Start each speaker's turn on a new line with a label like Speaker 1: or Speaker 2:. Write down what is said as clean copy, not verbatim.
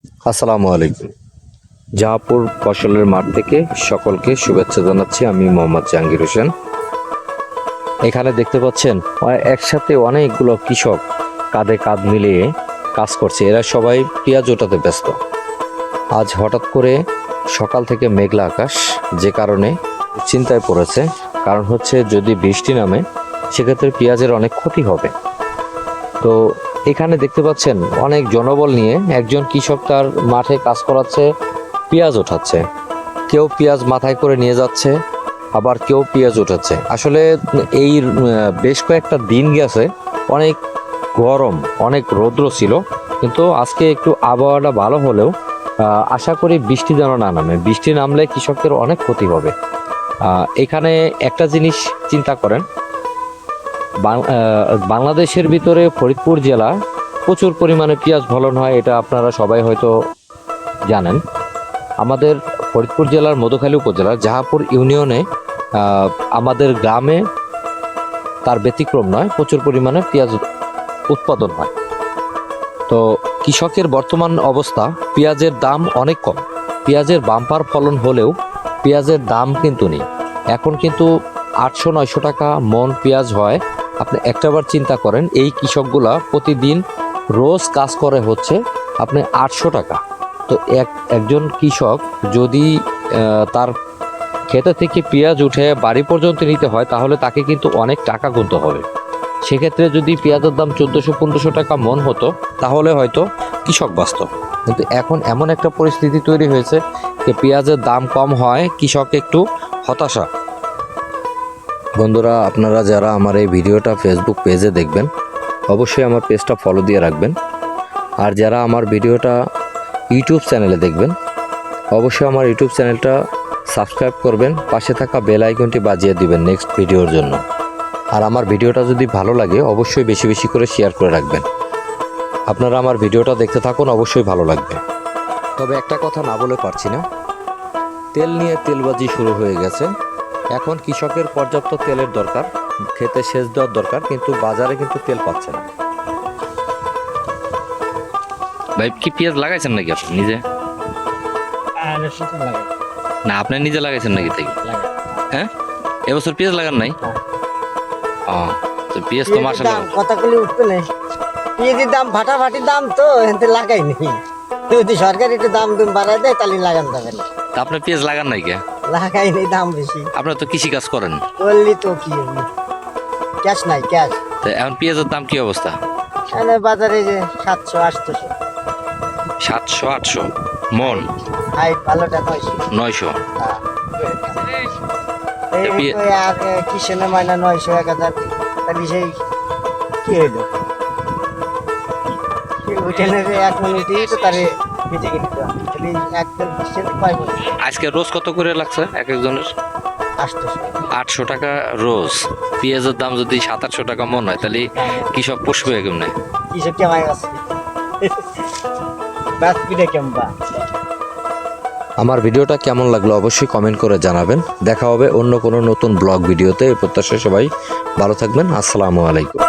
Speaker 1: আসসালামু আলাইকুম। জাহাপুর ফসলের মাঠ থেকে সকলকে শুভেচ্ছা জানাচ্ছি। আমি মোহাম্মদ জাহাঙ্গীর হোসেন। এখানে দেখতে পাচ্ছেন একসাথে অনেকগুলো কৃষক কাঁধে কাঁধ মিলিয়ে কাজ করছে। এরা সবাই পেঁয়াজ ওঠাতে ব্যস্ত। আজ হঠাৎ করে সকাল থেকে মেঘলা আকাশ, যে কারণে চিন্তায় পড়েছে। কারণ হচ্ছে যদি বৃষ্টি নামে সেক্ষেত্রে পেঁয়াজের অনেক ক্ষতি হবে। তো এখানে দেখতে পাচ্ছেন অনেক জনবল নিয়ে একজন কৃষক তার মাঠে কাজ করাচ্ছে, পেঁয়াজ ওঠাচ্ছে। কেউ পেঁয়াজ মাথায় করে নিয়ে যাচ্ছে, আবার কেউ পেঁয়াজ ওঠাচ্ছে। আসলে এই বেশ কয়েকটা দিন গেছে, অনেক গরম, অনেক রৌদ্র ছিল, কিন্তু আজকে একটু আবহাওয়াটা ভালো হলেও আশা করি বৃষ্টি যেন না নামে। বৃষ্টি নামলে কৃষকের অনেক ক্ষতি হবে। এখানে একটা জিনিস চিন্তা করেন, বাংলাদেশের ভিতরে ফরিদপুর জেলা প্রচুর পরিমাণে পেঁয়াজ ফলন হয়, এটা আপনারা সবাই হয়তো জানেন। আমাদের ফরিদপুর জেলার মধুখালী উপজেলার জাহাপুর ইউনিয়নে আমাদের গ্রামে তার ব্যতিক্রম নয়, প্রচুর পরিমাণে পেঁয়াজ উৎপাদন হয়। তো কৃষকের বর্তমান অবস্থা, পেঁয়াজের দাম অনেক কম। পেঁয়াজের বাম্পার ফলন হলেও পেঁয়াজের দাম কিন্তু নেই। এখন কিন্তু 800-900 টাকা মন পেঁয়াজ হয়। আপনি একটাবার চিন্তা করেন, এই কৃষকগুলা প্রতিদিন রোজ কাজ করে হচ্ছে আপনি 800 টাকা। তো একজন কৃষক যদি তার ক্ষেতে থেকে পেঁয়াজ উঠে বাড়ি পর্যন্ত নিতে হয়, তাহলে তাকে কিন্তু অনেক টাকা গুনতে হবে। সেক্ষেত্রে যদি পেঁয়াজের দাম 1400-1500 টাকা মন হতো, তাহলে হয়তো কৃষক বাঁচত। কিন্তু এখন এমন একটা পরিস্থিতি তৈরি হয়েছে যে পেঁয়াজের দাম কম হয়, কৃষক একটু হতাশা। বন্ধুরা, আপনারা যারা আমার এই ভিডিওটা ফেসবুক পেজে দেখবেন, অবশ্যই আমার পেজটা ফলো দিয়ে রাখবেন। আর যারা আমার ভিডিওটা ইউটিউব চ্যানেলে দেখবেন, অবশ্যই আমার ইউটিউব চ্যানেলটা সাবস্ক্রাইব করবেন, পাশে থাকা বেল আইকনটি বাজিয়ে দিবেন নেক্সট ভিডিওর জন্য। আর আমার ভিডিওটা যদি ভালো লাগে অবশ্যই বেশি বেশি করে শেয়ার করে রাখবেন। আপনারা আমার ভিডিওটা দেখতে থাকুন, অবশ্যই ভালো লাগবে। তবে একটা কথা না বলে পারছি না, তেল নিয়ে তেলবাজি শুরু হয়ে গেছে। এখন কৃষকের পর্যাপ্ত তেলের দরকার, খেতে সেচ দেওয়ার দরকার, কিন্তু বাজারে কিন্তু তেল পাচ্ছে না। ভাই, কি পেঁয়াজ লাগাইছেন নাকি আপনি নিজে? না, আপনি নিজে লাগাইছেন নাকি? থেকে হ্যাঁ, এবছর পেঁয়াজ লাগান নাই? তো পেঁয়াজ তো মাশাআল্লাহ
Speaker 2: কথাগুলি উঠবে না। পেঁয়াজের দাম ফাটাফাটি দাম, তো এতে লাগাই নি। যদি সরকার একটু দাম বাড়ায় দেয় তাহলে লাগান যাবে না।
Speaker 1: তা আপনি পেঁয়াজ লাগান নাই কে?
Speaker 2: লাগাই নেই, দাম বেশি।
Speaker 1: আপনার তো কৃষি কাজ করেন।
Speaker 2: করলি তো কি ক্যাশ নাই, ক্যাশ।
Speaker 1: তো এখন পেঁয়াজের দাম কি অবস্থা?
Speaker 2: এখানে বাজারে যে 700-800,
Speaker 1: 700-800 মন,
Speaker 2: হাই ভালোটা 900।
Speaker 1: 900।
Speaker 2: আর কিষেনে মাইনা 900-1000, তাহলে সেই কি হইলো? এক মিনিটই তো তারে বেঁচে গেল। একদম
Speaker 1: আজকে রোজ কত করে লাগছে এক একজনের? 800 টাকা রোজ। পেঁয়াজের দাম যদি 700-800 টাকা মন হয়, তাহলে কৃষক পুষবে কেমনে?
Speaker 2: কৃষক কেমাই আছে, আমার ভিডিওটা কেমন লাগলো অবশ্যই কমেন্ট করে জানাবেন। দেখা হবে অন্য কোনো নতুন ব্লগ ভিডিওতে। এই প্রত্যাশায় সবাই ভালো থাকবেন। আসসালামু আলাইকুম।